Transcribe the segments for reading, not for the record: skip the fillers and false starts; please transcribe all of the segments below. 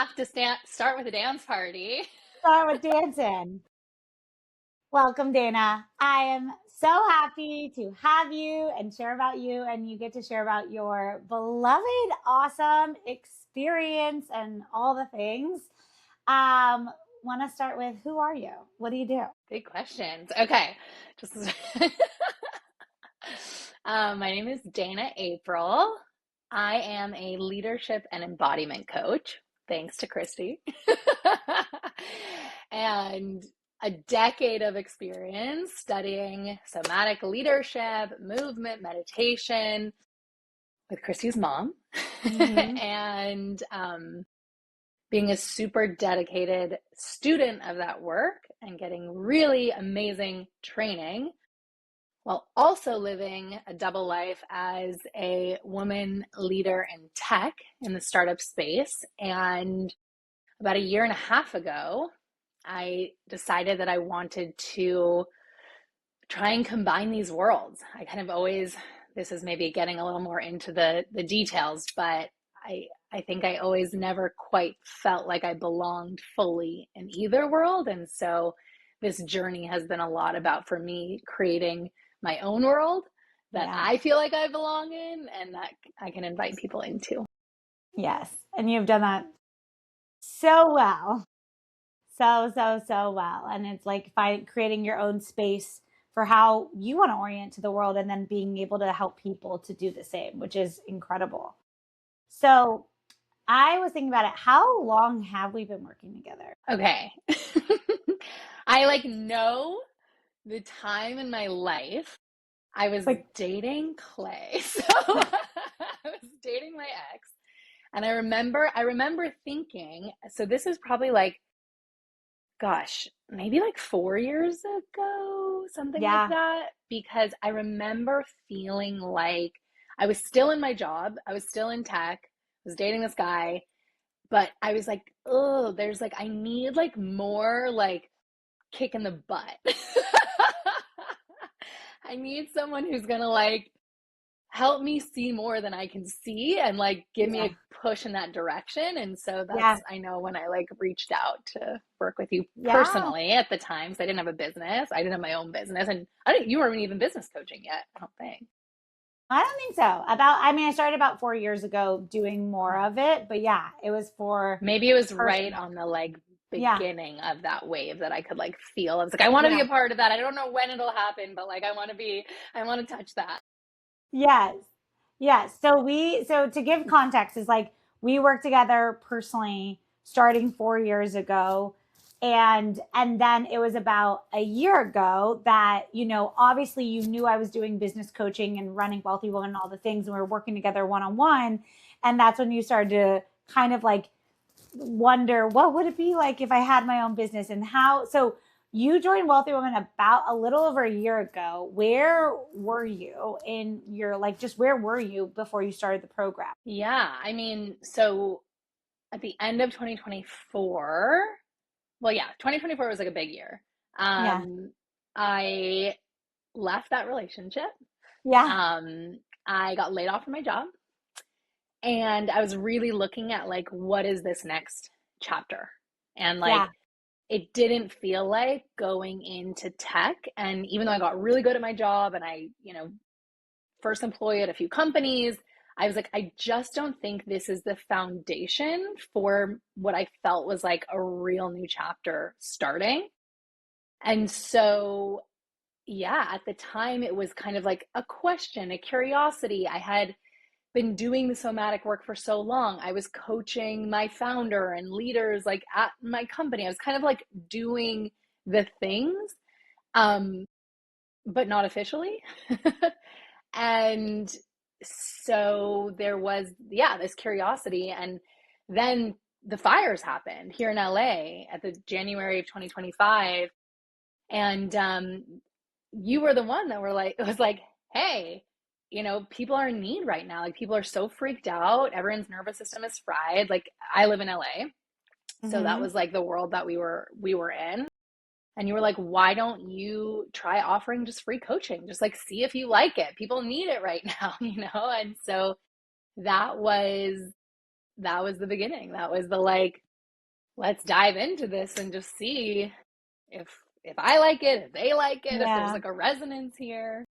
have to start with a dance party. Start with dancing. Welcome, Dana. I am so happy to have you and share about you, and you get to share about your beloved, awesome experience and all the things. Want to start with who are you? What do you do? Big questions. Okay. Just my name is Dana April. I am a leadership and embodiment coach, thanks to Christy. And a decade of experience studying somatic leadership, movement, meditation with Christy's mom. Mm-hmm. And being a super dedicated student of that work and getting really amazing training while also living a double life as a woman leader in tech in the startup space. And about a year and a half ago, I decided that I wanted to try and combine these worlds. I kind of always, this is maybe getting a little more into the details, but I think I always never quite felt like I belonged fully in either world. And so this journey has been a lot about, for me, creating my own world that Yeah. I feel like I belong in and that I can invite people into. Yes. And you've done that so well. So well. And it's like creating your own space for how you want to orient to the world and then being able to help people to do the same, which is incredible. So I was thinking about it. How long have we been working together? Okay. I know the time in my life I was Like, dating Clay. So I was dating my ex. And I remember thinking, so this is probably gosh, maybe 4 years ago, something like yeah, that. Because I remember feeling like I was still in my job, I was still in tech, I was dating this guy, but I was like, oh, there's I need more kick in the butt. I need someone who's gonna help me see more than I can see and give me yeah, a push in that direction. And so yeah, that's, I know when I reached out to work with you yeah. personally at the time, so I didn't have a business. I didn't have my own business, and you weren't even business coaching yet, I don't think. I don't think so. I started about 4 years ago doing more of it, but yeah, it was for Maybe it was right personal. on the Yeah, beginning of that wave that I could feel. I was I want to be yeah, a part of that. I don't know when it'll happen, but I want to touch that. yes, yes. So to give context is we worked together personally starting 4 years ago. And then it was about a year ago that, obviously you knew I was doing business coaching and running Wealthy Woman and all the things, and we were working together one-on-one. And that's when you started to kind of wonder what would it be like if I had my own business and how. So you joined Wealthy Woman about a little over a year ago. Where were you in your just where were you before you started the program? Yeah, so at the end of 2024, well, yeah, 2024 was a big year. Yeah. I left that relationship. Yeah. I got laid off from my job, and I was really looking at what is this next chapter? And Yeah. it didn't feel like going into tech. And even though I got really good at my job and I, first employee at a few companies, I was I just don't think this is the foundation for what I felt was a real new chapter starting. And so, yeah, at the time, it was kind of a question, a curiosity. I had been doing the somatic work for so long. I was coaching my founder and leaders at my company. I was kind of doing the things, um, but not officially. And so there was, yeah, this curiosity. And then the fires happened here in LA at the January of 2025. And you were the one that it was hey, people are in need right now. People are so freaked out. Everyone's nervous system is fried. I live in LA. So that Mm-hmm. was the world that we were in. And you were why don't you try offering just free coaching? Just see if you like it. People need it right now, And so that was the beginning. That was the let's dive into this and just see if I like it, if they like it, if there's Yeah. like a resonance here.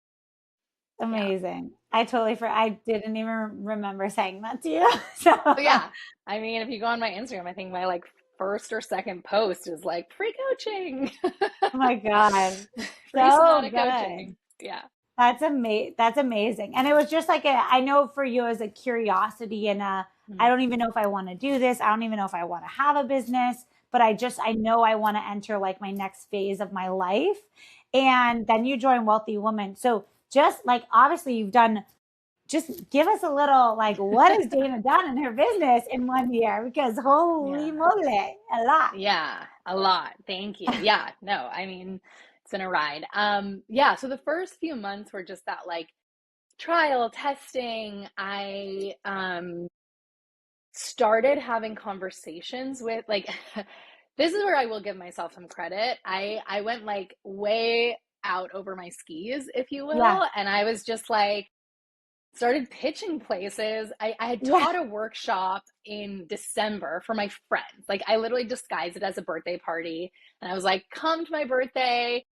Yeah. Amazing. I totally I didn't even remember saying that to you. So, So yeah, I mean, if you go on my Instagram, I think my like first or second post is like free coaching, oh my God. free So somatic good. coaching. Yeah. That's amazing. And it was just like I know for you as a curiosity and I Mm. don't even know if I want to do this. I don't even know if I want to have a business, but I know I want to enter like my next phase of my life. And then you join Wealthy Woman. So just like obviously you've done, just give us a little like what has Dana done in her business in 1 year? Because holy Yeah. moly, a lot. Yeah, a lot. Thank you. Yeah, no, I mean, it's been a ride. Yeah, so the first few months were just that like trial testing. I started having conversations with like this is where I will give myself some credit. I went like way out over my skis, if you Yeah. will, and I was just like started pitching places. I had Yeah. taught a workshop in December for my friends. Like I literally disguised it as a birthday party. And I was like, come to my birthday.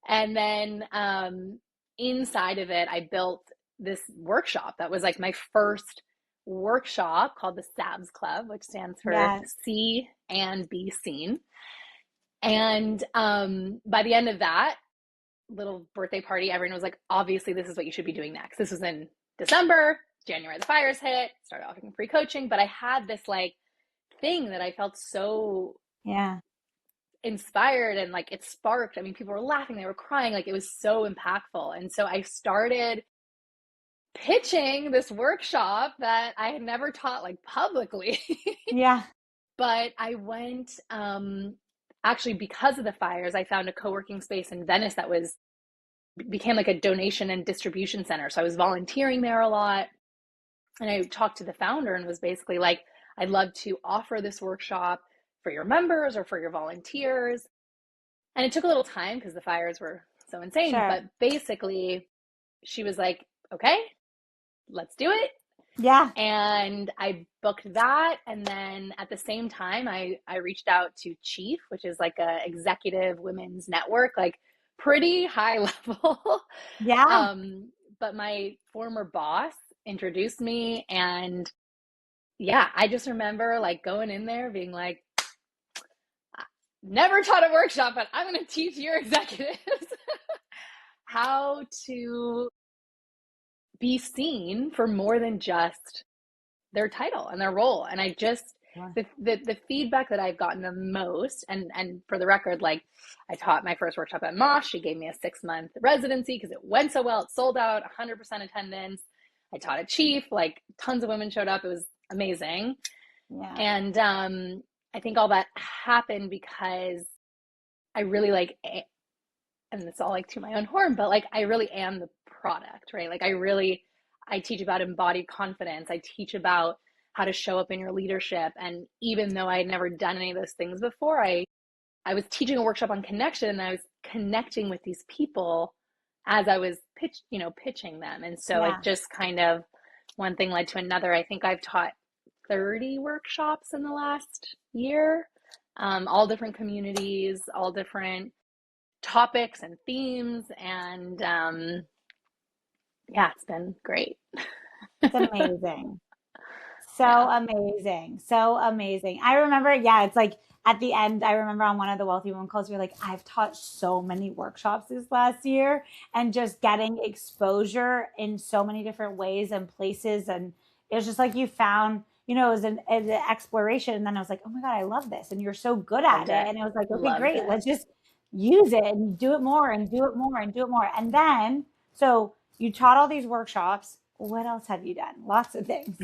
And then inside of it, I built this workshop that was like my first workshop called the SABS Club, which stands for Yes. See and Be Seen. And by the end of that, little birthday party, everyone was like, obviously, this is what you should be doing next. This was in December, January, the fires hit, started offering free coaching, but I had this like thing that I felt so Yeah. inspired and like it sparked. I mean, people were laughing, they were crying, like it was so impactful. And so I started pitching this workshop that I had never taught like publicly. Yeah. But I went, actually, because of the fires, I found a co working space in Venice that was became like a donation and distribution center. So I was volunteering there a lot. And I talked to the founder and was basically like, I'd love to offer this workshop for your members or for your volunteers. And it took a little time because the fires were so insane. Sure. But basically, she was like, okay, let's do it. Yeah. And I booked that. And then at the same time, I reached out to Chief, which is like a executive women's network, like pretty high level. Yeah. But my former boss introduced me, and yeah, I just remember like going in there being like, never taught a workshop, but I'm going to teach your executives how to be seen for more than just their title and their role. And I just, the feedback that I've gotten the most, and for the record, like I taught my first workshop at Mosh. She gave me a 6-month residency because it went so well. It sold out, 100% attendance. I taught at Chief, like tons of women showed up. It was amazing. Yeah. And I think all that happened because I really like, and it's all like to my own horn, but like I really am the product, right? Like I teach about embodied confidence. I teach about how to show up in your leadership. And even though I had never done any of those things before, I was teaching a workshop on connection, and I was connecting with these people as I was pitching them. And so it Yeah. just kind of one thing led to another. I think I've taught 30 workshops in the last year, all different communities, all different topics and themes. And yeah, it's been great. It's amazing. So Yeah. amazing. So amazing. I remember, yeah, it's like at the end, I remember on one of the Wealthy Women calls, you're like, I've taught so many workshops this last year and just getting exposure in so many different ways and places. And it was just like you found, it was an exploration. And then I was like, oh my God, I love this. And you're so good at Loved it. it. And it was like, okay, Loved great. it. Let's just use it and do it more and do it more and do it more. And then, so you taught all these workshops. What else have you done? Lots of things.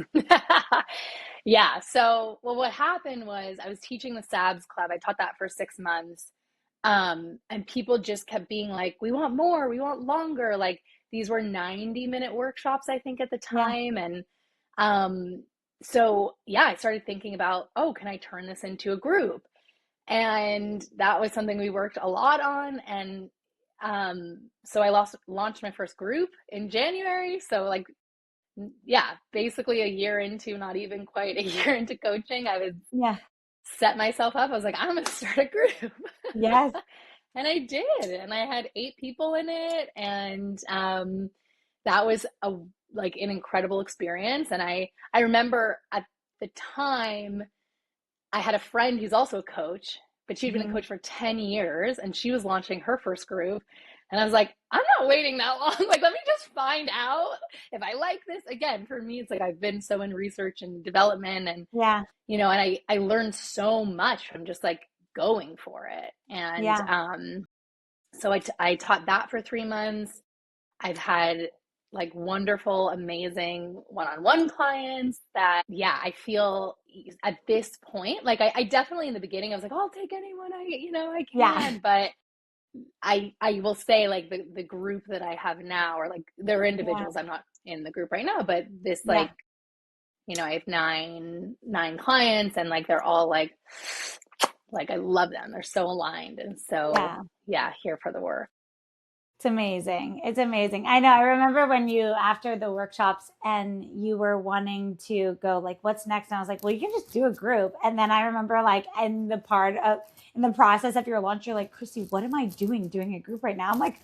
Yeah. So, well, what happened was I was teaching the SABS club. I taught that for 6 months. And people just kept being like, we want more, we want longer. Like these were 90-minute workshops, I think, at the Yeah. time. And so, yeah, I started thinking about, oh, can I turn this into a group? And that was something we worked a lot on. And so I launched my first group in January. So, like, yeah, basically a year into, not even quite a year into coaching, I was Yeah. set myself up. I was like, I'm going to start a group. Yes. And I did. And I had 8 people in it. And that was like an incredible experience. And I remember at the time, I had a friend who's also a coach, but she'd been a Mm-hmm. coach for 10 years and she was launching her first group. And I was like, I'm not waiting that long. Like, let me just find out if I like this. Again, for me, it's like I've been so in research and development and, Yeah. and I learned so much from just like going for it. And Yeah. so I taught that for 3 months. I've had like wonderful, amazing one-on-one clients that, yeah, I feel at this point, like I definitely in the beginning, I was like, oh, I'll take anyone I Yeah. can. But I will say like the group that I have now, or like there are Yeah. individuals, I'm not in the group right now, but this Yeah. I have nine clients and like they're all like I love them. They're so aligned. And so Yeah. yeah, here for the work. It's amazing. It's amazing. I know. I remember when you, after the workshops, and you were wanting to go, like, what's next? And I was like, well, you can just do a group. And then I remember, like, in the process of your launch, you're like, Christy, what am I doing a group right now? I'm like,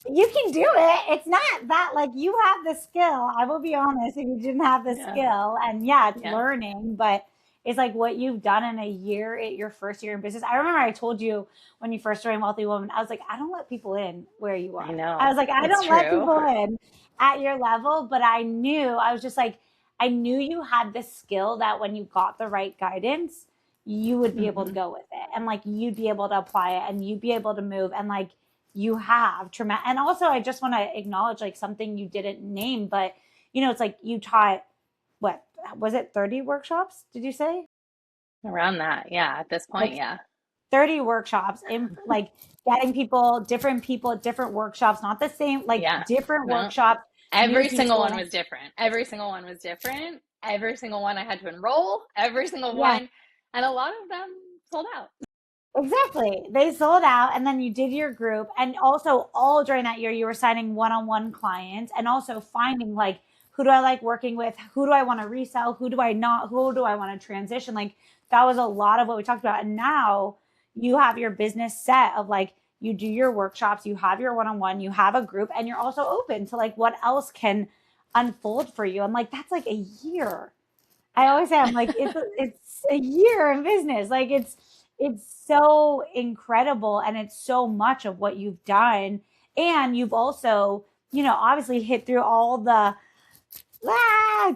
you can do it. It's not that, like, you have the skill. I will be honest, if you didn't have the Yeah. skill, and yeah, it's Yeah. learning, but it's like what you've done in a year, your first year in business. I remember I told you when you first joined Wealthy Woman, I was like, I don't let people in where you I are. I know. was like, I It's don't let true. people in at your level, but I was just like, I knew you had the skill that when you got the right guidance, you would be able to Mm-hmm. go with it. And like, you'd be able to apply it and you'd be able to move. And like, you have traumatic. And also, I just want to acknowledge like something you didn't name, but it's like you taught, what was it, 30 workshops? Did you say? Around that. Yeah. At this point, Like yeah. 30 workshops in like getting people at different workshops, not the same, like Yeah. different No. workshops, new Every single one people. was different. Every single one was different. Every single one I had to enroll. Every single Yeah, one. And a lot of them sold out. exactly. They sold out, and then you did your group. And also, all during that year, you were signing one on one clients and also finding like, who do I like working with? Who do I want to resell? Who do I not? Who do I want to transition? Like, that was a lot of what we talked about. And now you have your business set of like, you do your workshops, you have your one on one, you have a group, and you're also open to like what else can unfold for you. I'm like, that's like a year. I Yeah. always say, I'm like, it's a year in business. Like it's so incredible, and it's so much of what you've done. And you've also, obviously hit through all the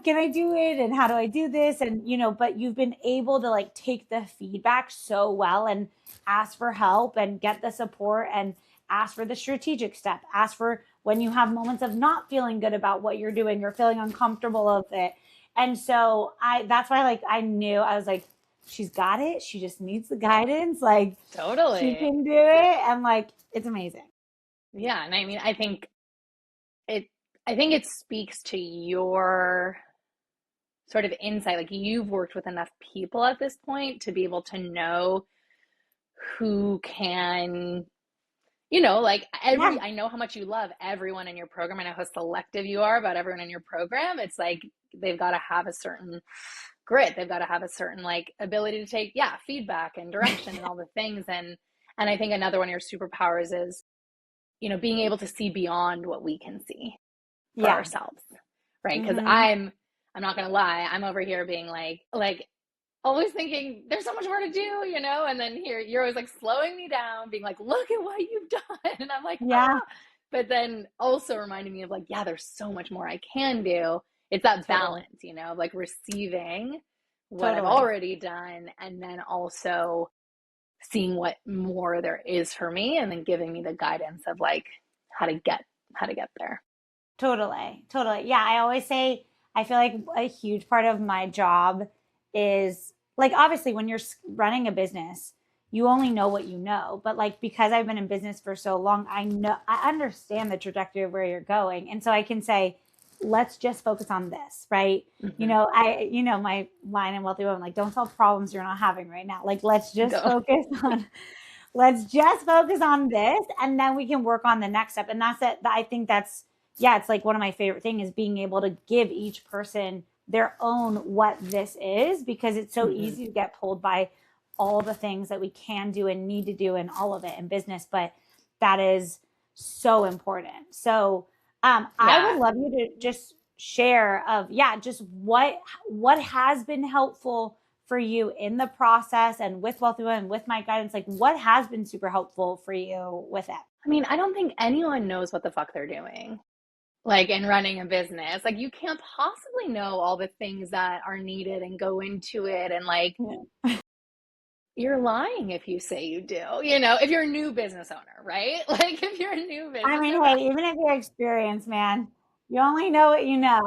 can I do it? And how do I do this? And, but you've been able to like take the feedback so well and ask for help and get the support and ask for the strategic step, ask for when you have moments of not feeling good about what you're doing or feeling uncomfortable of it. And so that's why, like, I knew, I was like, she's got it. She just needs the guidance. Like, she Totally. can do it. And like, it's amazing. Yeah. And I mean, it, I think it speaks to your sort of insight. Like you've worked with enough people at this point to be able to know who can, like Yeah, I know how much you love everyone in your program. I know how selective you are about everyone in your program. It's like they've got to have a certain grit. They've got to have a certain like ability to take, yeah, feedback and direction and all the things. And I think another one of your superpowers is, being able to see beyond what we can see for yeah. ourselves. Right. Because Mm-hmm. I'm not gonna lie, I'm over here being like always thinking there's so much more to do, and then here you're always like slowing me down, being like, look at what you've done. And I'm like, Yeah, but then also reminding me of like, yeah, there's so much more I can do. It's that totally. balance, of like receiving what I've Totally. already done and then also seeing what more there is for me and then giving me the guidance of like how to get there. Totally. Totally. Yeah. I always say, I feel like a huge part of my job is like, obviously, when you're running a business, you only know what you know. But like, because I've been in business for so long, I understand the trajectory of where you're going. And so I can say, let's just focus on this, right? Mm-hmm. My line in Wealthy Woman, like, don't solve problems you're not having right now. Like, Go. let's just focus on this, and then we can work on the next step. And that's it. I think that's, yeah, it's like one of my favorite things is being able to give each person their own what this is, because it's so Mm-hmm. easy to get pulled by all the things that we can do and need to do and all of it in business. But that is so important. So I would Yeah. love you to just share of, yeah, just what has been helpful for you in the process and with Wealthy Women and with my guidance. Like, what has been super helpful for you with it? I mean, I don't think anyone knows what the fuck they're doing. Like in running a business, like you can't possibly know all the things that are needed and go into it. And like, Yeah. you're lying if you say you do, if you're a new business owner, right? Like if you're a new I business mean, owner, hey, even if you're experienced, man, you only know what you know.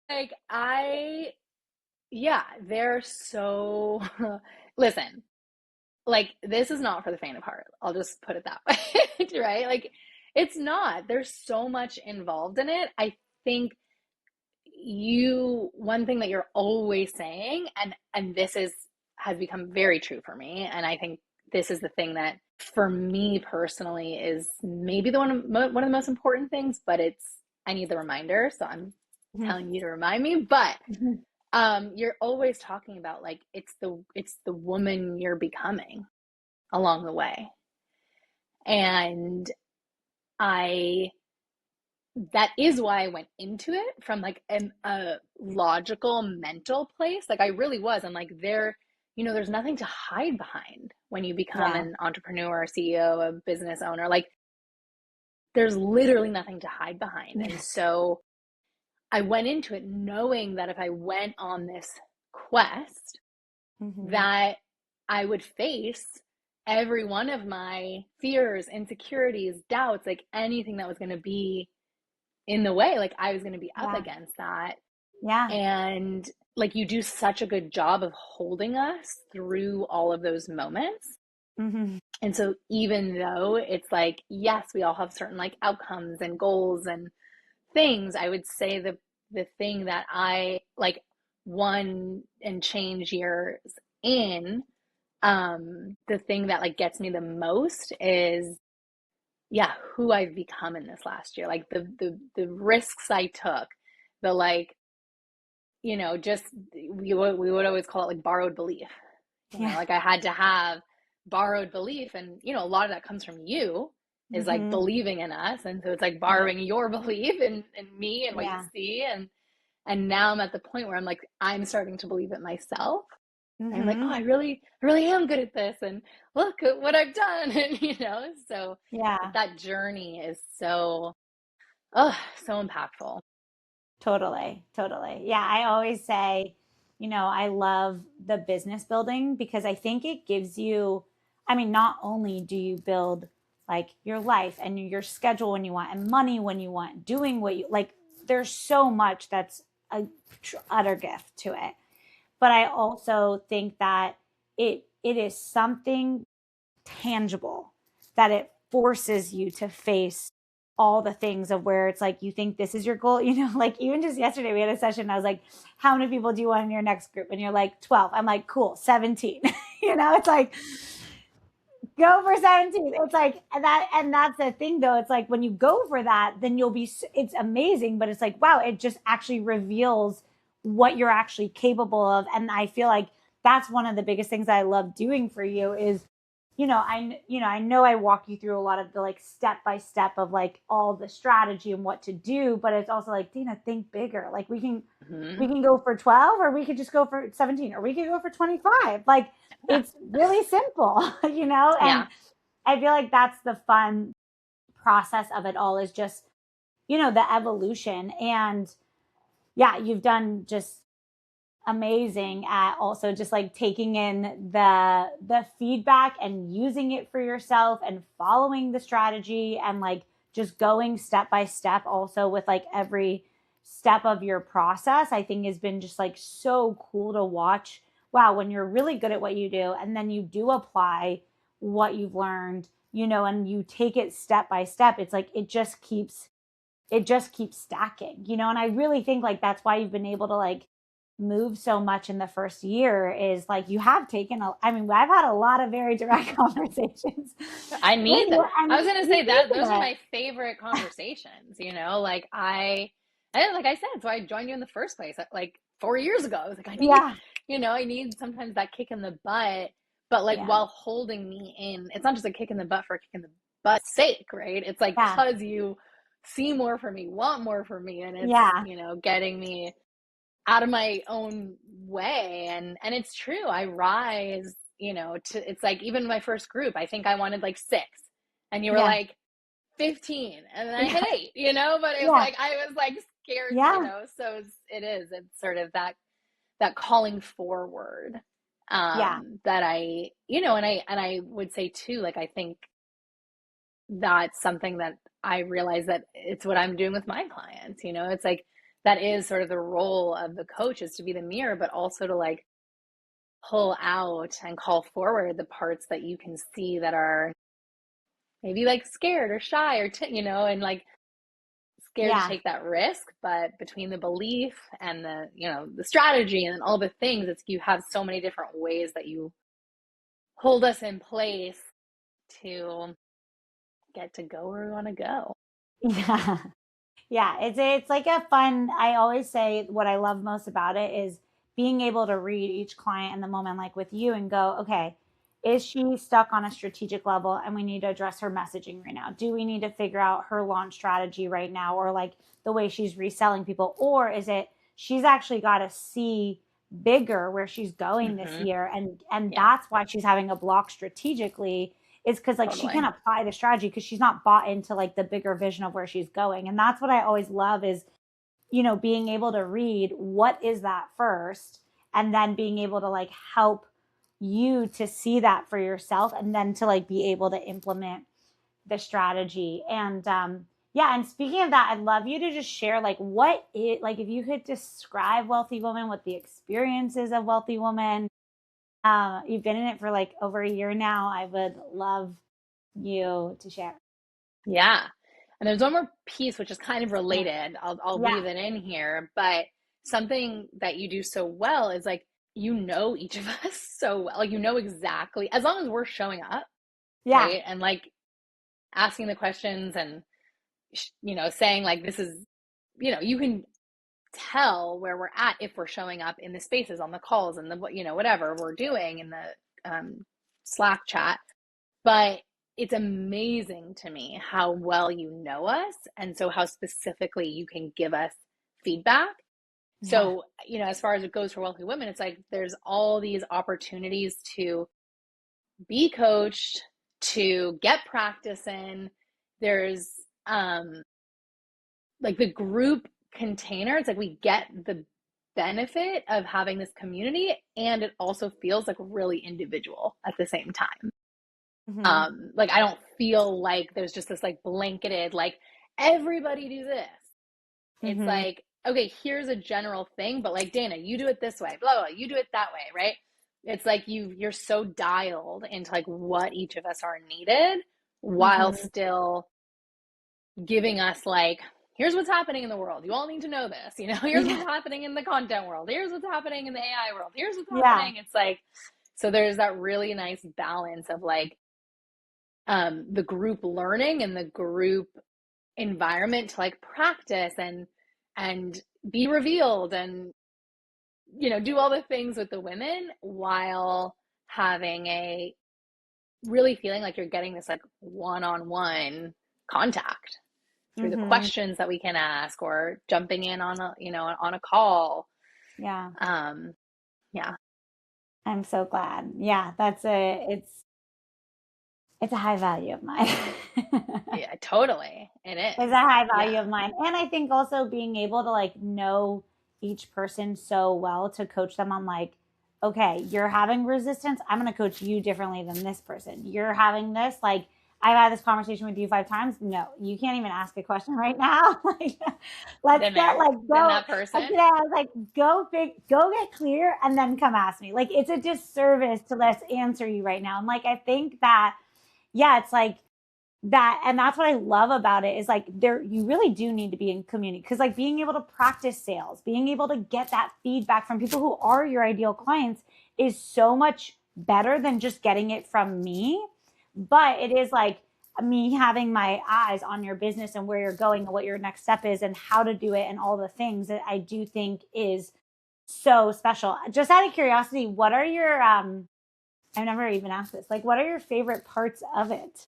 like yeah, they're so, listen, like this is not for the faint of heart. I'll just put it that way, right? Like it's not. There's so much involved in it. I think one thing that you're always saying, and this is has become very true for me, and I think this is the thing that for me personally is maybe one of the most important things, but it's I need the reminder, so I'm telling you to remind me. But you're always talking about like it's the woman you're becoming along the way, and I that is why I went into it from like a logical mental place. Like I really was. And like there's nothing to hide behind when you become Yeah. an entrepreneur, CEO, a business owner. Like there's literally nothing to hide behind. And so I went into it knowing that if I went on this quest, Mm-hmm. that I would face every one of my fears, insecurities, doubts, like anything that was going to be in the way. Like I was going to be up Yeah. against that. Yeah. And like you do such a good job of holding us through all of those moments. Mm-hmm. And so even though it's like, yes, we all have certain like outcomes and goals and things, I would say the thing that I like 1 and change years in, the thing that like gets me the most is yeah, who I've become in this last year. Like the risks I took, the like, just we would always call it like borrowed belief. Yeah. Like I had to have borrowed belief, and a lot of that comes from you is like Mm-hmm. believing in us. And so it's like Yeah. borrowing your belief in me and what you Yeah. see. And now I'm at the point where I'm like, I'm starting to believe it myself. And I'm like, oh, Mm-hmm. I really am good at this. And look at what I've done. And, so Yeah. that journey is oh, so impactful. Totally. Totally. Yeah. I always say, I love the business building because I think it gives you, I mean, not only do you build like your life and your schedule when you want and money when you want, doing what you like, there's so much that's a utter gift to it. But I also think that it is something tangible that it forces you to face all the things of where it's like you think this is your goal, like even just yesterday we had a session. I was like, how many people do you want in your next group? And you're like 12. I'm like, cool, 17. It's like go for 17. It's like that. And that's the thing though. It's like when you go for that, then it's amazing, but it's like, wow, it just actually reveals what you're actually capable of. And I feel like that's one of the biggest things I love doing for you is, I know I walk you through a lot of the like step by step of like all the strategy and what to do, but it's also like, Dayna, think bigger. Like we can Mm-hmm. we can go for 12 or we could just go for 17 or we could go for 25. Like Yeah. it's really simple, and Yeah. I feel like that's the fun process of it all is just, the evolution. And yeah, you've done just amazing at also just like taking in the feedback and using it for yourself and following the strategy and like just going step by step also with like every step of your process. I think has been just like so cool to watch. Wow, when you're really good at what you do and then you do apply what you've learned, and you take it step by step, it's like it just keeps stacking, and I really think like that's why you've been able to like move so much in the first year is like you have taken I mean, I've had a lot of very direct conversations I with need you that. and I was going to you say that those are needed my favorite conversations, like And like I said, so I joined you in the first place, like 4 years ago. I was like, Yeah. I need sometimes that kick in the butt, but like Yeah. while holding me in, it's not just a kick in the butt for a kick in the butt's sake, right? It's like, Yeah. cause you see more for me, want more for me, and it's, Yeah. getting me out of my own way. And it's true. I rise, to, it's like, even my first group, I think I wanted like 6, and you were Yeah. like 15, and then I Yeah. hit 8, but it was Yeah. like, I was like scared, Yeah. so it's sort of that calling forward, Yeah. that and I would say too, like, I think that's something that I realize that it's what I'm doing with my clients. It's like, that is sort of the role of the coach, is to be the mirror, but also to like pull out and call forward the parts that you can see that are maybe like scared or shy or and like scared to Yeah. take that risk. But between the belief and the strategy and all the things, it's, you have so many different ways that you hold us in place to get to go where we want to go. Yeah. Yeah, it's like a fun. I always say what I love most about it is being able to read each client in the moment, like with you, and go, okay, is she stuck on a strategic level and we need to address her messaging right now? Do we need to figure out her launch strategy right now, or like the way she's reselling people, or is it she's actually got to see bigger where she's going this Mm-hmm. year, and Yeah, that's why she's having a block strategically, is because like she can totally. apply the strategy because she's not bought into like the bigger vision of where she's going. And that's what I always love is, being able to read what is that first, and then being able to like help you to see that for yourself, and then to like be able to implement the strategy. And yeah, and speaking of that, I'd love you to just share like what it like, if you could describe Wealthy Woman, what the experiences of Wealthy Woman. You've been in it for like over a year now. I would love you to share. Yeah. And there's one more piece which is kind of Yeah. related. I'll Yeah. weave it in here, but something that you do so well is like, each of us so well. Like, exactly, as long as we're showing up, Yeah. right? And like asking the questions, and saying like, this is, you can tell where we're at if we're showing up in the spaces, on the calls, and the whatever we're doing in the Slack chat. But it's amazing to me how well you know us, and so how specifically you can give us feedback. Yeah. So, as far as it goes for Wealthy Women, it's like there's all these opportunities to be coached, to get practice in. There's like the group container, it's like we get the benefit of having this community, and it also feels like really individual at the same time. Mm-hmm. Like, I don't feel like there's just this like blanketed, like, everybody do this. It's Mm-hmm. like, okay, here's a general thing, but like, Dana, you do it this way, blah, blah, you do it that way, right? It's like you're so dialed into like what each of us are needed, while Mm-hmm. still giving us like, here's what's happening in the world. You all need to know this, here's what's Yeah. happening in the content world. Here's what's happening in the AI world. Here's what's Yeah. happening. It's like, so there's that really nice balance of like, the group learning and the group environment to like practice and be revealed, and do all the things with the women, while having a really feeling like you're getting this like one-on-one contact through the Mm-hmm. questions that we can ask, or jumping in on a call. Yeah. um yeah. I'm so glad. Yeah, it's a high value of mine. Yeah, totally, it Is is. a high value Yeah. of mine. And I think also being able to like know each person so well to coach them on like, okay, you're having resistance. I'm going to coach you differently than this person. You're having this, like, I've had this conversation with you 5 times. No, you can't even ask a question right now. Like, let's Been get there, like been go. that Like person. today, I was like, go get clear, and then come ask me. Like, it's a disservice to let's answer you right now. And like, I think that, yeah, it's like that, and that's what I love about it is like there you really do need to be in community, because like being able to practice sales, being able to get that feedback from people who are your ideal clients is so much better than just getting it from me. But it is like me having my eyes on your business and where you're going and what your next step is and how to do it and all the things that I do think is so special. Just out of curiosity, what are your I've never even asked this. Like, what are your favorite parts of it?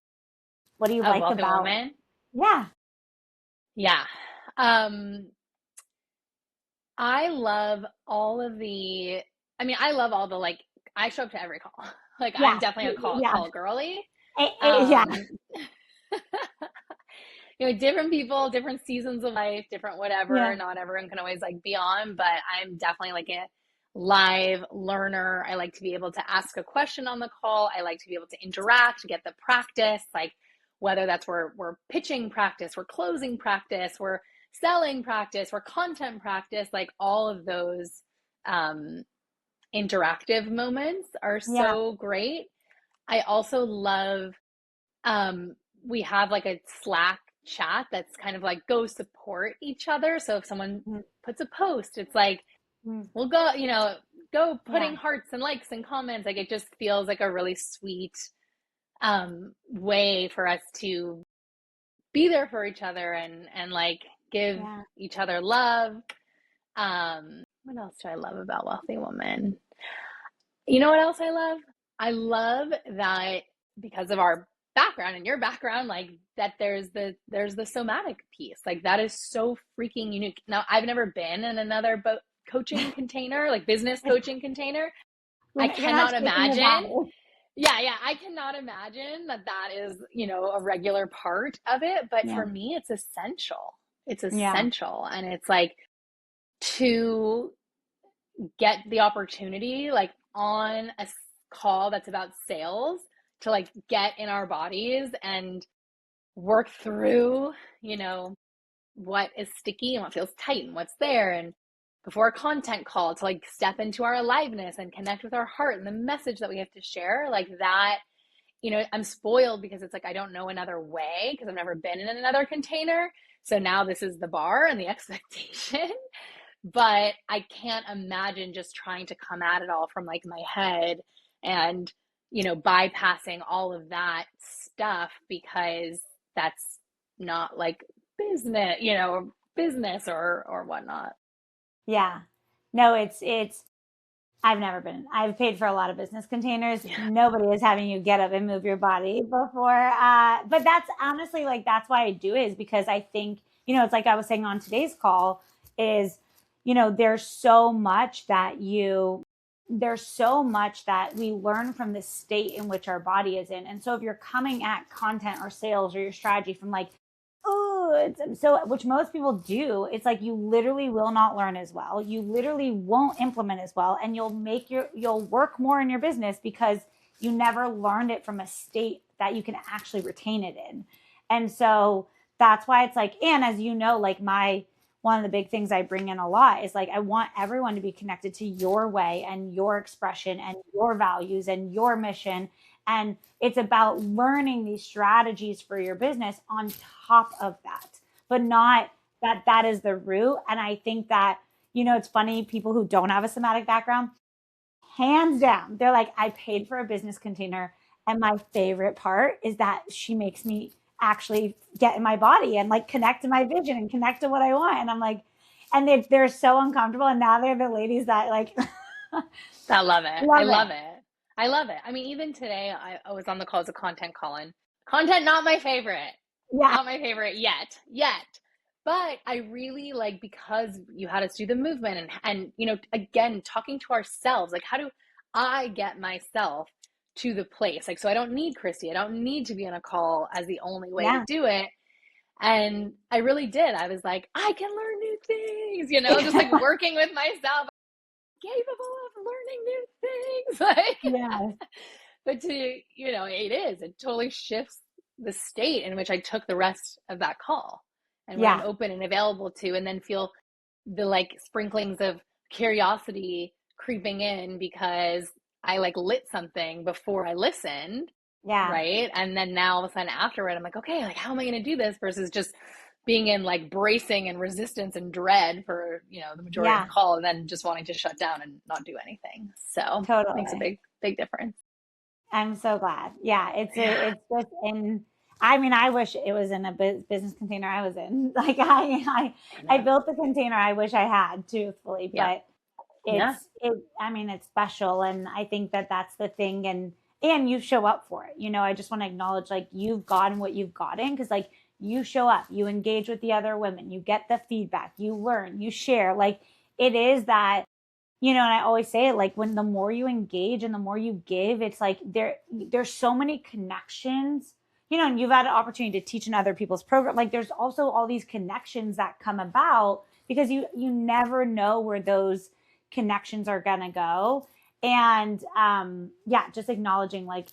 What do you Of like Wealthy about? Woman. Yeah. Yeah. Um, I love all of the, I mean, I love all the like, I show up to every call. Like, I'm Yeah. definitely a Yeah. call girly. Yeah. Um, different people, different seasons of life, different whatever. Yeah. Not everyone can always like be on, but I'm definitely like a live learner. I like to be able to ask a question on the call. I like to be able to interact, get the practice, like whether that's we're pitching practice, we're closing practice, we're selling practice, we're content practice, like all of those um, interactive moments are Yeah. so great. I also love um, we have like a Slack chat that's kind of like go support each other. So if someone Mm, puts a post, it's like mm, we'll go, go putting yeah. hearts and likes and comments. Like it just feels like a really sweet way for us to be there for each other and like give Yeah. each other love. What else do I love about Wealthy Woman? You know what else I love? I love that because of our background and your background, like that there's the somatic piece. Like that is so freaking unique. Now, I've never been in another coaching container, like business coaching container. I You're not cannot shaking your body. imagine. Yeah, yeah, I cannot imagine that is, a regular part of it, but Yeah. for me it's essential. It's Yeah. essential and it's like to get the opportunity like on a call that's about sales to like get in our bodies and work through, you know, what is sticky and what feels tight and what's there. And before a content call to like step into our aliveness and connect with our heart and the message that we have to share, like that, I'm spoiled because it's like I don't know another way because I've never been in another container. So now this is the bar and the expectation. But I can't imagine just trying to come at it all from like my head and, bypassing all of that stuff because that's not like business, business or whatnot. Yeah. No, it's I've paid for a lot of business containers. Yeah. Nobody is having you get up and move your body before. But that's honestly like, that's why I do it, is because I think, it's like I was saying on today's call is, there's so much that we learn from the state in which our body is in. And so if you're coming at content or sales or your strategy from like, oh, it's so, which most people do, it's like you literally will not learn as well. You literally won't implement as well. And you'll work more in your business because you never learned it from a state that you can actually retain it in. And so that's why it's like, and as you know, like one of the big things I bring in a lot is like, I want everyone to be connected to your way and your expression and your values and your mission. And it's about learning these strategies for your business on top of that, but not that is the root. And I think that, it's funny, people who don't have a somatic background, hands down, they're like, I paid for a business container. And my favorite part is that she makes me actually get in my body and like connect to my vision and connect to what I want. And I'm like, and they're so uncomfortable. And now they're the ladies that like I love it. I love love it. it. I love it. I mean, even today, I was on the call as a content calling. Content, not my favorite. Yeah. Not my favorite yet. But I really like because you had us do the movement and again, talking to ourselves, like how do I get myself to the place? Like, so I don't need Christy. I don't need to be on a call as the only way to Yeah. do it. And I really did. I was like, I can learn new things, just like working with myself, capable of learning new things. Yeah. Like, but it totally shifts the state in which I took the rest of that call and what I'm Yeah. open and available to, and then feel the like sprinklings of curiosity creeping in because I like lit something before I listened, Yeah. right? And then now all of a sudden afterward, I'm like, okay, like how am I going to do this versus just being in like bracing and resistance and dread for, the majority of Yeah. the call and then just wanting to shut down and not do anything. So makes a Totally. big, big difference. I'm so glad. Yeah. Yeah. It's just, and I mean, I wish it was in a business container I was in. Like I Yeah. built the container I wish I had, truthfully, Yeah. but Yeah. I mean, it's special, and I think that that's the thing, and you show up for it. I just want to acknowledge, like, you've gotten what you've gotten because, like, you show up, you engage with the other women, you get the feedback, you learn, you share. Like, it is that, and I always say it, like, when the more you engage and the more you give, it's like there's so many connections, and you've had an opportunity to teach in other people's program. Like, there's also all these connections that come about because you never know where those connections are gonna go. And yeah, just acknowledging, like,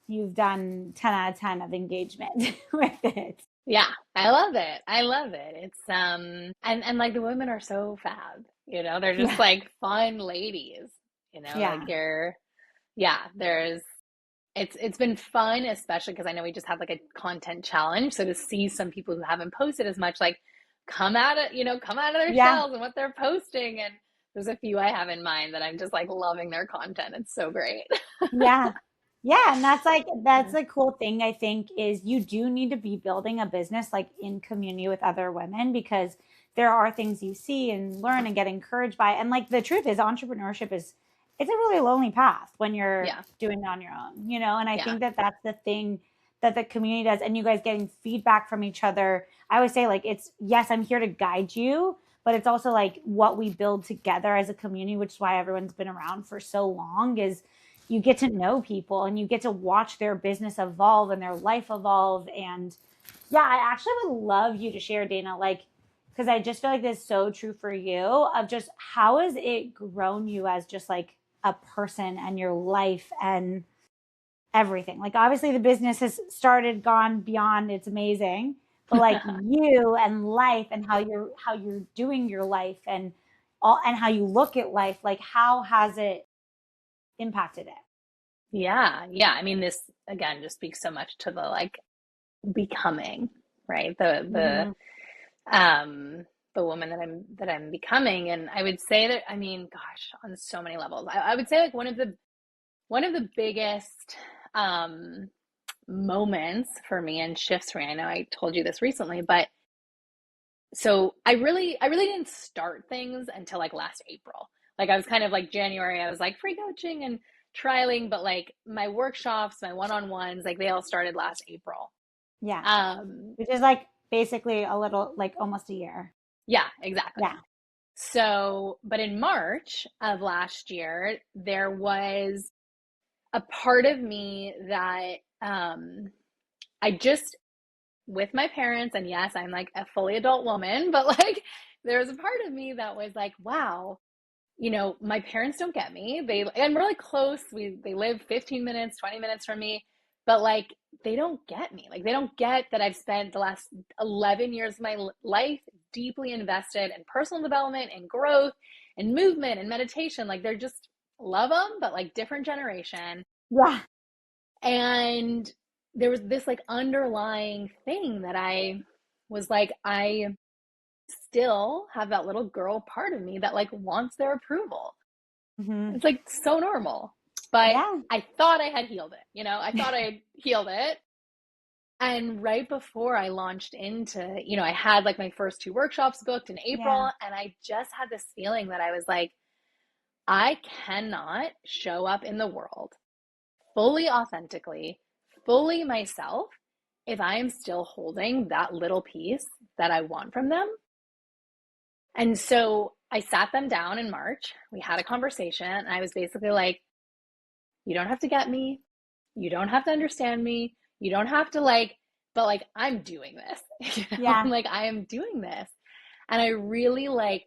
you've done 10 out of 10 of engagement with it. Yeah, I love it. I love it. It's and like the women are so fab, they're just Yeah. like fun ladies, like Yeah. yeah, it's been fun, especially because I know we just had like a content challenge. So to see some people who haven't posted as much, like come out of their Yeah. shells and what they're posting. And there's a few I have in mind that I'm just like loving their content. It's so great. Yeah. Yeah. And that's Yeah. the cool thing, I think, is you do need to be building a business like in community with other women, because there are things you see and learn and get encouraged by. And like, the truth is, entrepreneurship it's a really lonely path when you're Yeah. doing it on your own, and I Yeah. think that that's the thing that the community does. And you guys getting feedback from each other. I always say, like, it's, yes, I'm here to guide you, but it's also like what we build together as a community, which is why everyone's been around for so long, is you get to know people and you get to watch their business evolve and their life evolve. And yeah, I actually would love you to share, Dayna, like, because I just feel like this is so true for you, of just how has it grown you as just like a person and your life and everything. Like, obviously the business has gone beyond, it's amazing, but like you and life and how you're doing your life and all, and how you look at life, like, how has it impacted it? Yeah. Yeah. I mean, this again just speaks so much to the like becoming, right? Mm-hmm. The woman that I'm becoming. And I would say that, I mean, gosh, on so many levels. I would say like one of the biggest moments for me and shifts for me. I know I told you this recently, but so I really didn't start things until like last April. Like I was kind of like January, I was like free coaching and trialing, but like my workshops, my one-on-ones, like they all started last April. Yeah. Um, Which is like basically a little, like, almost a year. yeah, exactly. Yeah. So, but in March of last year, there was a part of me that I just, with my parents, and yes, I'm like a fully adult woman, but like there was a part of me that was like, wow, my parents don't get me. I'm really close. They live 15 minutes, 20 minutes from me, but like they don't get me. Like they don't get that I've spent the last 11 years of my life deeply invested in personal development and growth and movement and meditation. Like they're just love them, but like different generation. Yeah. And there was this like underlying thing that I was like, I still have that little girl part of me that like wants their approval. Hmm. It's like so normal. But Yeah. I thought I had healed it. I thought I had healed it. And right before I launched into, I had like my first two workshops booked in Yeah. April. And I just had this feeling that I was like, I cannot show up in the world fully authentically, fully myself, if I am still holding that little piece that I want from them. And so I sat them down in March. We had a conversation. And I was basically like, you don't have to get me. You don't have to understand me. You don't have to like, but like, I'm doing this. Yeah. Like, I am doing this. And I really like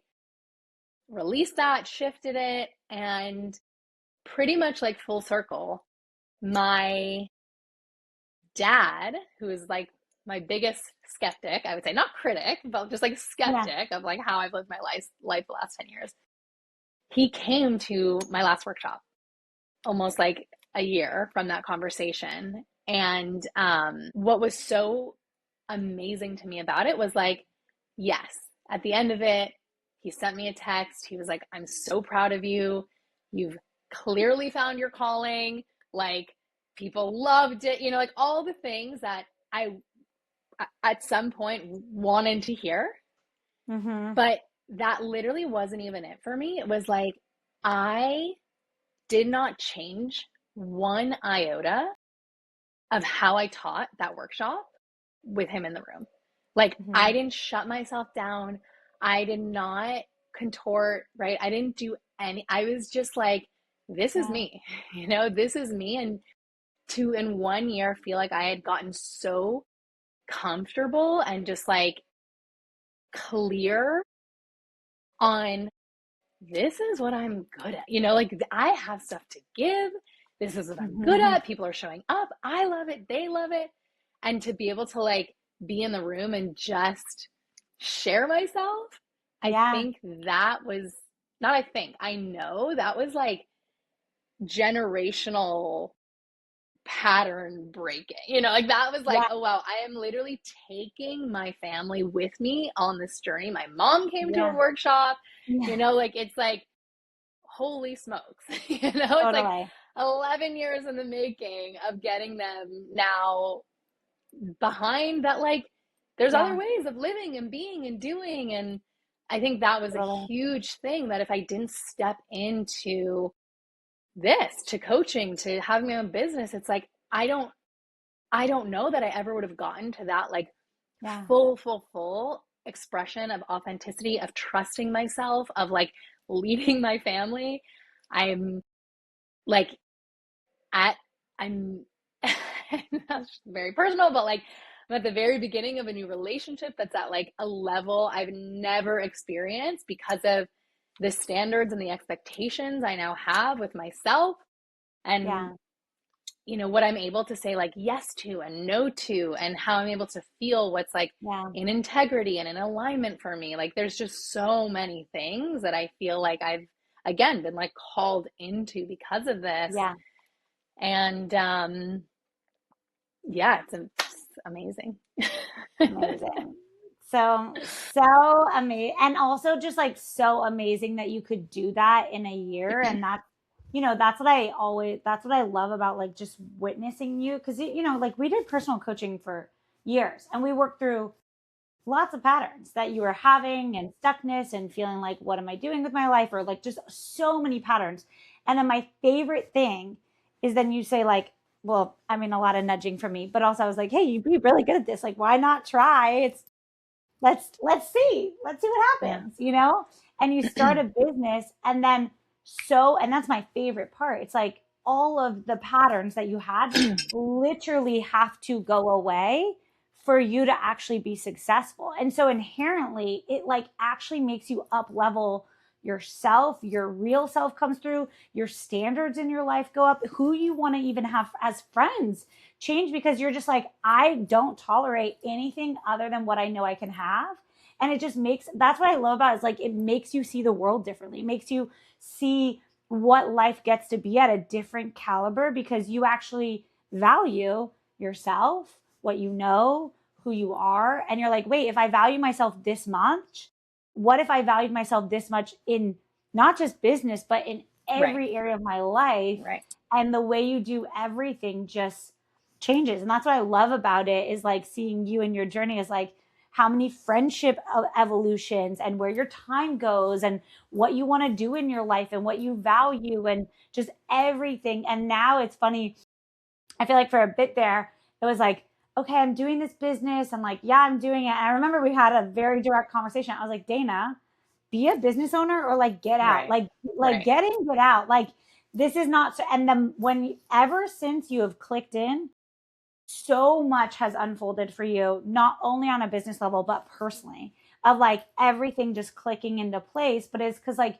released that, shifted it, and pretty much like full circle. My dad, who is like my biggest skeptic, I would say, not critic, but just like Yeah. skeptic of like how I've lived my life the last 10 years. He came to my last workshop almost like a year from that conversation. And what was so amazing to me about it was like, yes, at the end of it, he sent me a text. He was like, I'm so proud of you. You've clearly found your calling. Like, people loved it, like all the things that I at some point wanted to hear, Mm-hmm. but that literally wasn't even it for me. It was like I did not change one iota of how I taught that workshop with him in the room. Like Mm-hmm. I didn't shut myself down. I did not contort, right? I didn't do any, I was just like, this is Yeah. me, this is me. And to in 1 year feel like I had gotten so comfortable and just like clear on this is what I'm good at. Like I have stuff to give. This is what I'm good Mm-hmm. at. People are showing up. I love it. They love it. And to be able to like be in the room and just share myself, I Yeah. think that was not, I know that was like generational pattern breaking. Like that was like, Yeah. oh wow, I am literally taking my family with me on this journey. My mom came to a Yeah. workshop, Yeah. like it's like holy smokes. It's like Totally. 11 years in the making of getting them now behind that, like there's other Yeah. ways of living and being and doing. And I think that was a Totally. huge thing, that if I didn't step into this, to coaching, to having my own business, it's like I don't know that I ever would have gotten to that like Yeah. full expression of authenticity, of trusting myself, of like leading my family. I'm like at I'm that's very personal, but like I'm at the very beginning of a new relationship that's at like a level I've never experienced because of the standards and the expectations I now have with myself, and Yeah. what I'm able to say like yes to and no to, and how I'm able to feel what's like Yeah. in integrity and in alignment for me. Like there's just so many things that I feel like I've again been like called into because of this. Yeah. And yeah, it's amazing. Amazing. So amazing. And also just like so amazing that you could do that in a year. And that's what I love about like just witnessing you. Cause like we did personal coaching for years and we worked through lots of patterns that you were having and stuckness and feeling like, what am I doing with my life? Or like just so many patterns. And then my favorite thing is then you say like, well, I mean, a lot of nudging from me, but also I was like, hey, you'd be really good at this. Like, why not try? Let's see what Yeah. happens, And you start a business and then and that's my favorite part. It's like all of the patterns that you had literally have to go away for you to actually be successful. And so inherently it like actually makes you up level yourself, your real self comes through, your standards in your life go up, who you want to even have as friends change because you're just like, I don't tolerate anything other than what I know I can have. And it just that's what I love about it, is like it makes you see the world differently. It makes you see what life gets to be at a different caliber because you actually value yourself, what you know, who you are. And you're like, wait, if I value myself this much, what if I valued myself this much in not just business, but in Right. every area of my life? Right. And the way you do everything just changes. And that's what I love about it, is like seeing you and your journey is like how many friendship evolutions and where your time goes and what you want to do in your life and what you value and just everything. And now it's funny. I feel like for a bit there, it was like, okay, I'm doing this business. And like, yeah, I'm doing it. And I remember we had a very direct conversation. I was like, Dayna, be a business owner or like get out, Right. like get in, get out. Like this is not, and then ever since you have clicked in, so much has unfolded for you, not only on a business level, but personally, of like everything just clicking into place. But it's because like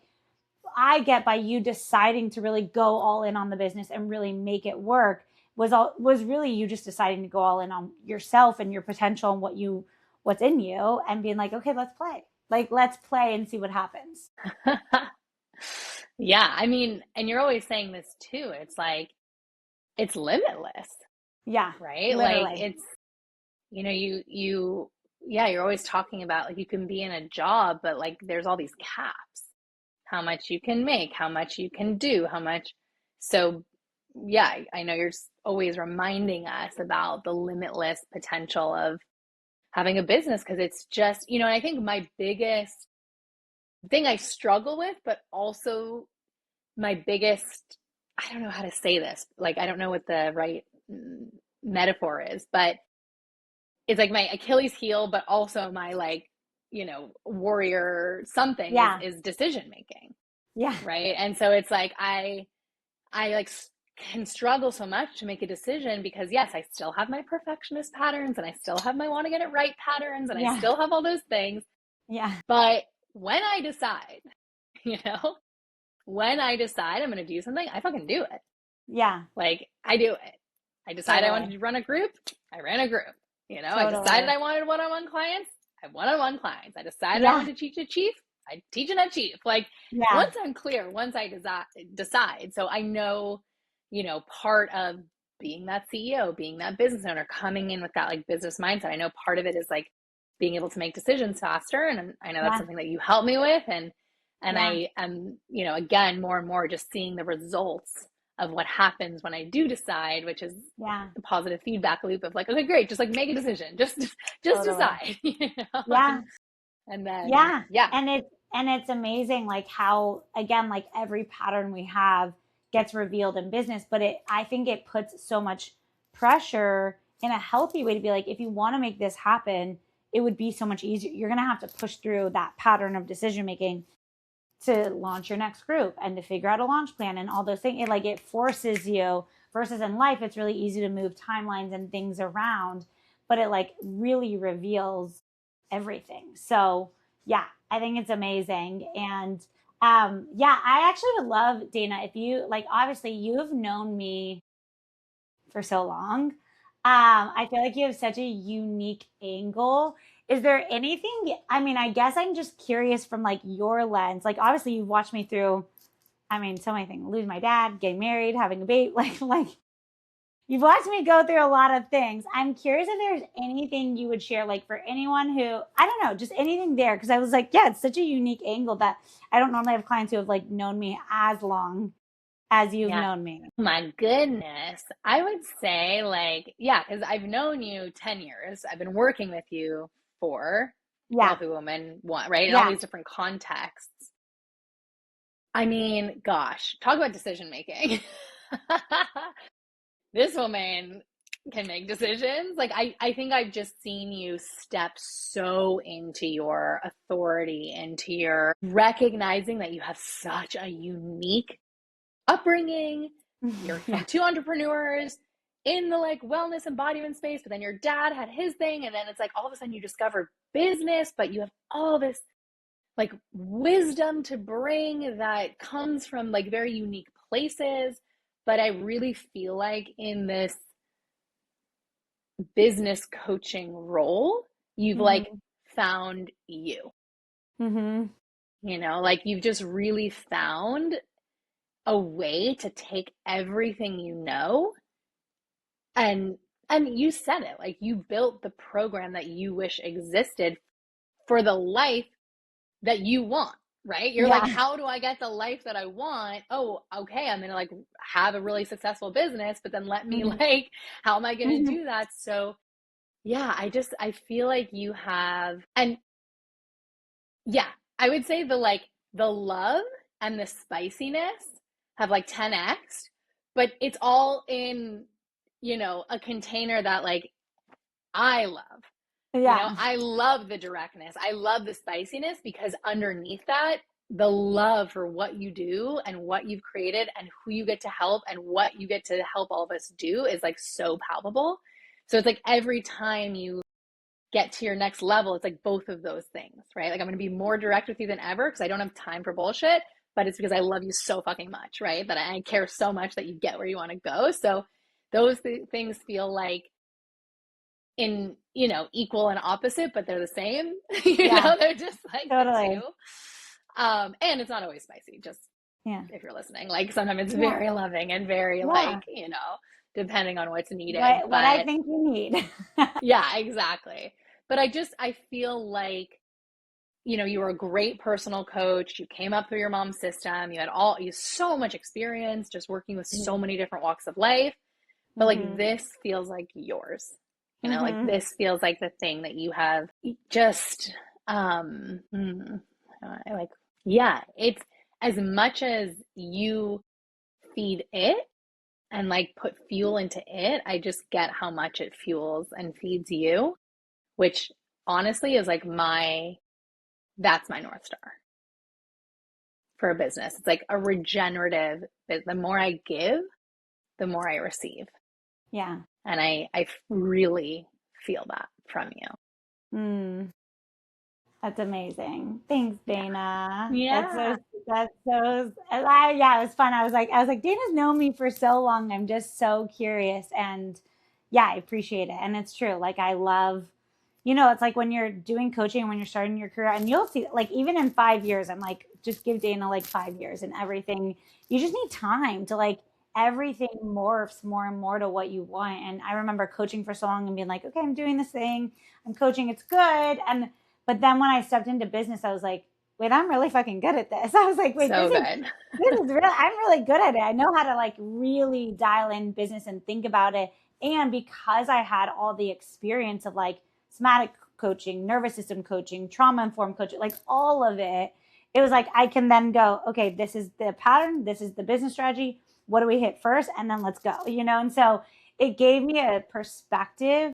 I get by you deciding to really go all in on the business and really make it work was really you just deciding to go all in on yourself and your potential and what's in you and being like, okay, let's play. Like, let's play and see what happens. Yeah, I mean, and you're always saying this too. It's like it's limitless, Yeah, right? Like literally. it's you yeah, you're always talking about like you can be in a job, but like there's all these caps. How much you can make, how much you can do, how much. So yeah, I know you're always reminding us about the limitless potential of having a business, because it's just, and I think my biggest thing I struggle with, but also my biggest, I don't know how to say this, like, I don't know what the right metaphor is, but it's like my Achilles heel, but also my, like, warrior something Yeah. is decision making. Yeah. Right. And so it's like, I like can struggle so much to make a decision, because yes, I still have my perfectionist patterns, and I still have my want to get it right patterns, and I Yeah. still have all those things. Yeah. But when I decide, you know, when I decide I'm going to do something, I fucking do it. Yeah. Like, I do it. I decided I wanted Totally. to run a group. I ran a group. I decided Totally. I wanted one-on-one clients. I have one-on-one clients. I decided I Yeah. wanted to teach a chief. I teach a chief. Like, Yeah. once I'm clear, once I decide. So I know, part of being that CEO, being that business owner, coming in with that like business mindset. I know part of it is like being able to make decisions faster. And I know that's Yeah. something that you help me with. And Yeah. I am, again, more and more just seeing the results of what happens when I do decide, which is Yeah. the positive feedback loop of like, okay, great, just like make a decision, just Totally. decide, Yeah. and then Yeah. yeah, And it's amazing like how, again, like every pattern we have gets revealed in business, but I think it puts so much pressure in a healthy way to be like, if you want to make this happen, it would be so much easier. You're going to have to push through that pattern of decision making to launch your next group and to figure out a launch plan and all those things. It forces you, versus in life, it's really easy to move timelines and things around, but it like really reveals everything. So yeah, I think it's amazing. And yeah, I actually would love, Dayna, if you like, obviously you've known me for so long. I feel like you have such a unique angle. Is there anything, I mean, I guess I'm just curious from like your lens. Like obviously you've watched me through, I mean, so many things. Lose my dad, getting married, having a baby, like you've watched me go through a lot of things. I'm curious if there's anything you would share, like for anyone who, I don't know, just anything there. Cause I was like, yeah, it's such a unique angle that I don't normally have clients who have like known me as long as you've yeah. known me. My goodness, I would say like, yeah, because I've known you 10 years. I've been working with you for Yeah. Wealthy Woman One, right? In all Yeah. these different contexts. I mean, gosh, talk about decision making. This woman can make decisions. Like, I think I've just seen you step so into your authority, into your recognizing that you have such a unique upbringing. You're Yeah. from two entrepreneurs in the like wellness embodiment space, but then your dad had his thing, and then it's like all of a sudden you discover business, but you have all this like wisdom to bring that comes from like very unique places. But I really feel like in this business coaching role, you've like Mm-hmm. found you, Mm-hmm. like you've just really found a way to take everything and you said it, like you built the program that you wish existed for the life that you want, right? You're like, Yeah. how do I get the life that I want? Oh, okay, I'm gonna like have a really successful business, but then let me Mm-hmm. like, how am I gonna Mm-hmm. do that? So yeah, I feel like you have, and yeah, I would say the love and the spiciness have like 10x, but it's all in, a container that like I love. Yeah. I love the directness. I love the spiciness, because underneath that, the love for what you do and what you've created and who you get to help and what you get to help all of us do is like so palpable. So it's like every time you get to your next level, it's like both of those things, right? Like I'm going to be more direct with you than ever because I don't have time for bullshit, but it's because I love you so fucking much, right? That I care so much that you get where you want to go. So those things feel like in, equal and opposite, but they're the same. Yeah. They're just like the two. Totally. And it's not always spicy, just Yeah. if you're listening. Like sometimes it's Yeah. very loving and very Yeah. like, depending on what's needed. What I But think you need. yeah, exactly. But I feel like you were a great personal coach. You came up through your mom's system. You had so much experience just working with so many different walks of life. But like Mm-hmm. this feels like yours, like Mm-hmm. this feels like the thing that you have just, like, yeah, it's as much as you feed it and like put fuel into it, I just get how much it fuels and feeds you, which honestly is like that's my North Star for a business. It's like a regenerative, the more I give, the more I receive. Yeah. And I really feel that from you. Mm. That's amazing. Thanks, Yeah. Dayna. Yeah. Yeah, it was fun. I was like, Dayna's known me for so long. I'm just so curious. And yeah, I appreciate it. And it's true. Like I love, it's like when you're doing coaching, when you're starting your career, and you'll see, like, even in 5 years, I'm like, just give Dayna like 5 years and everything. You just need time to like, everything morphs more and more to what you want. And I remember coaching for so long and being like, okay, I'm doing this thing. I'm coaching. It's good. But then when I stepped into business, I was like, wait, I'm really fucking good at this. I was like, wait, So good. this is real. I'm really good at it. I know how to like really dial in business and think about it. And because I had all the experience of like somatic coaching, nervous system coaching, trauma informed coaching, like all of it, it was like I can then go, okay, this is the pattern, this is the business strategy. What do we hit first? And then let's go, And so it gave me a perspective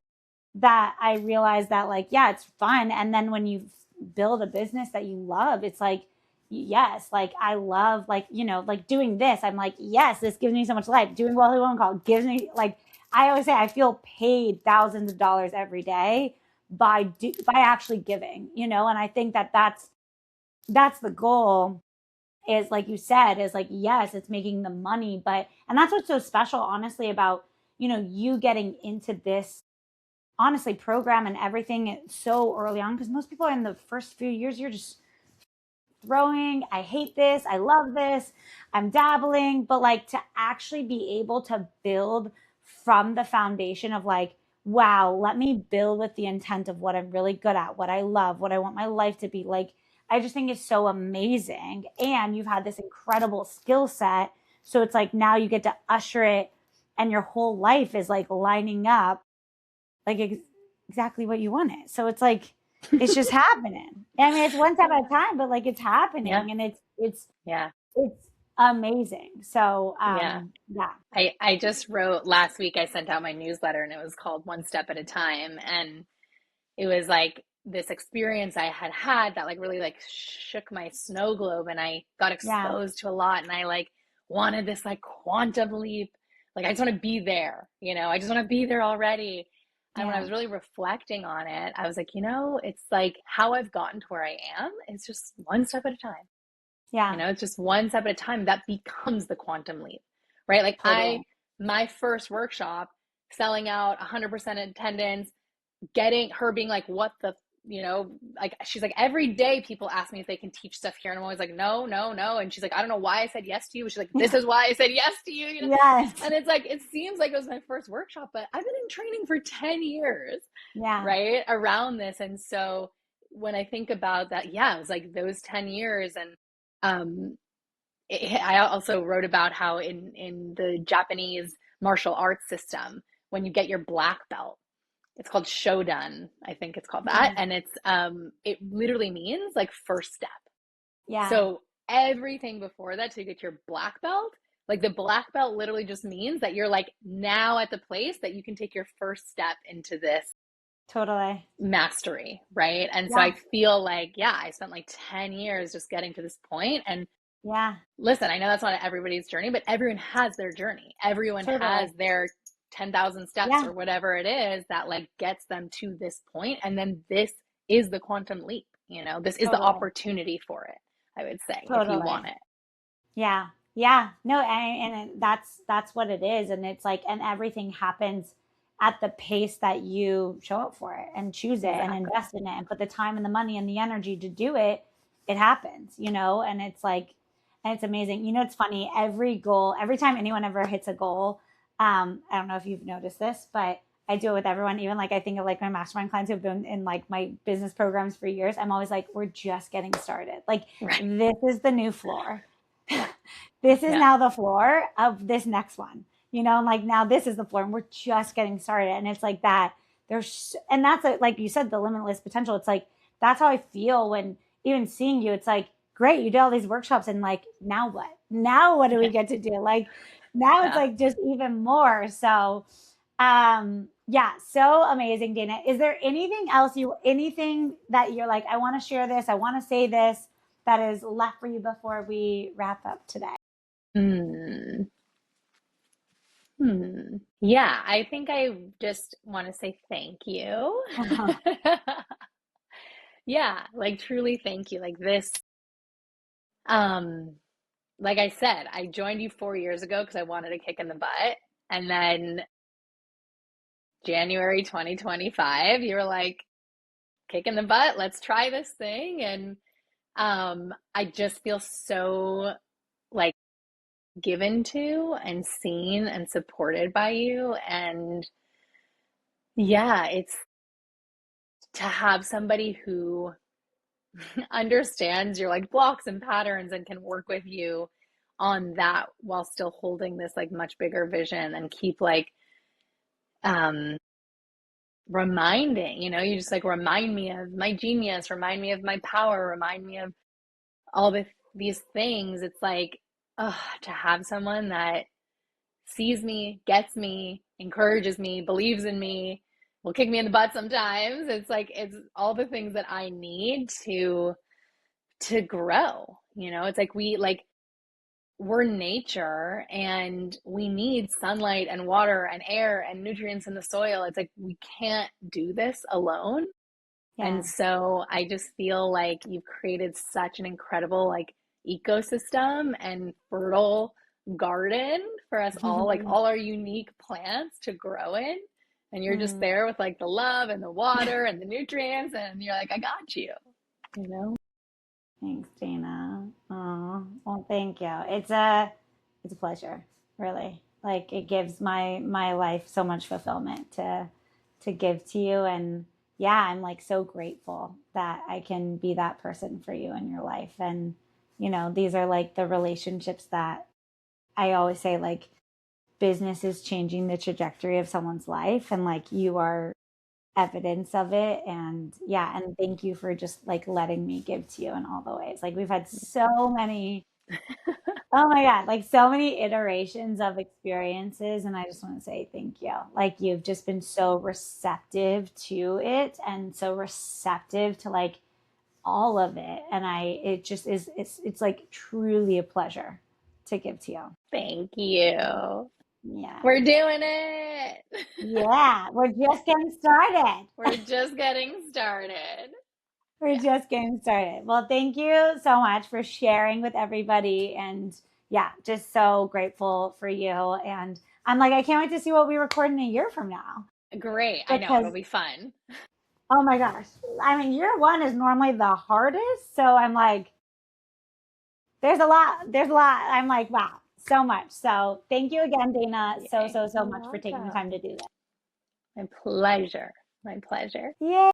that I realized that, like, yeah, it's fun. And then when you build a business that you love, it's like, yes, like I love, like, like doing this. I'm like, yes, this gives me so much life. Doing Wealthy Woman Call gives me, like, I always say I feel paid thousands of dollars every day by actually giving, and I think that that's the goal, is like you said, is like, yes, it's making the money, and that's what's so special, honestly, about, you getting into this, honestly, program and everything so early on, because most people are in the first few years, you're just throwing, I hate this, I love this, I'm dabbling, but like to actually be able to build from the foundation of like, wow, let me build with the intent of what I'm really good at, what I love, what I want my life to be like. I just think it's so amazing. And you've had this incredible skill set. So it's like now you get to usher it, and your whole life is like lining up like exactly what you wanted. So it's like it's just happening. I mean, it's one step at a time, but like it's Yeah. happening, and Yeah. it's amazing. So Yeah. yeah, I just wrote last week, I sent out my newsletter and it was called One Step at a Time. And it was like this experience I had had that like really like shook my snow globe, and I got yeah, exposed to a lot, and I like wanted this like quantum leap. Like I just want to be there, I just want to be there already. And when I yeah, was really reflecting on it, I was like, it's like how I've gotten to where I am is just one step at a time. yeah, It's just one step at a time that becomes the quantum leap, right? Like totally. my first workshop, selling out 100% attendance, getting her being like, what the, like, she's like, every day people ask me if they can teach stuff here. And I'm always like, no, no, no. And she's like, I don't know why I said yes to you. She's like, this is why I said yes to you. Yes, And it's like, it seems like it was my first workshop, but I've been in training for 10 years, yeah, right? Around this. And so when I think about that, yeah, it was like those 10 years. And I also wrote about how in the Japanese martial arts system, when you get your black belt, it's called Shodan, I think it's called that, mm, and it literally means like first step. yeah, So everything before that to get your black belt, like the black belt literally just means that you're like now at the place that you can take your first step into this totally. mastery, right? And so Yeah, I feel like, yeah, I spent like 10 years just getting to this point. And yeah, listen, I know that's not everybody's journey, but everyone has their journey. Everyone totally. has their 10,000 steps Yeah, or whatever it is that like gets them to this point. And then this is the quantum leap, this is the totally, opportunity for it, I would say, if you want totally. it. Yeah. Yeah. No, and that's what it is. And it's like, and everything happens at the pace that you show up for it and choose it and Exactly. invest in it and put the time and the money and the energy to do it. It happens, and it's like, and it's amazing. It's funny. Every goal, every time anyone ever hits a goal, I don't know if you've noticed this, but I do it with everyone. Even like I think of like my mastermind clients who've been in like my business programs for years. I'm always like, we're just getting started. Like Right. this is the new floor. This is Yeah. now the floor of this next one. And like now this is the floor and we're just getting started. And it's like that. And that's like you said, the limitless potential. It's like that's how I feel when even seeing you. It's like, great, you did all these workshops and like now what? Now what do we get to do? Like now it's Yeah. like just even more. So yeah, so amazing, Dayna. Is there anything that you're like, I want to share this, I want to say this, that is left for you before we wrap up today? Hmm. Yeah, I think I just want to say thank you. Yeah, like truly thank you. Like this, um, like I said, I joined you 4 years ago because I wanted a kick in the butt. And then January 2025, you were like, kick in the butt, let's try this thing. And I just feel so like given to and seen and supported by you. And yeah, it's to have somebody who understands your like blocks and patterns and can work with you on that while still holding this like much bigger vision and keep like um reminding, you just like remind me of my genius, remind me of my power, remind me of all these things. It's like, to have someone that sees me, gets me, encourages me, believes in me, will kick me in the butt sometimes. It's like it's all the things that I need to grow. It's like we're nature and we need sunlight and water and air and nutrients in the soil. It's like we can't do this alone. And Yeah. so I just feel like you've created such an incredible like ecosystem and fertile garden for us all, like all our unique plants to grow in. And you're just Mm. there with like the love and the water and the nutrients, and you're like, I got you, you know? Thanks, Dayna. Oh, well, thank you. It's a pleasure, really. Like it gives my life so much fulfillment to give to you. And yeah, I'm like so grateful that I can be that person for you in your life. And these are like the relationships that I always say, like, business is changing the trajectory of someone's life, and like you are evidence of it. And yeah, and thank you for just like letting me give to you in all the ways. Like we've had so many, oh my God, like so many iterations of experiences. And I just want to say thank you. Like you've just been so receptive to it and so receptive to like all of it. And it just is, it's like truly a pleasure to give to you. Thank you. Yeah. We're doing it. Yeah. We're just getting started. We're just getting started. We're Yeah. just getting started. Well, thank you so much for sharing with everybody. And yeah, just so grateful for you. And I'm like, I can't wait to see what we record in a year from now. Great. I know Because, it'll be fun. oh my gosh, I mean, year one is normally the hardest. So I'm like, there's a lot. There's a lot. I'm like, wow, so much. So thank you again, Dayna, so, Yay. so, so You're much for taking the time welcome. to do this. My pleasure. My pleasure. Yay.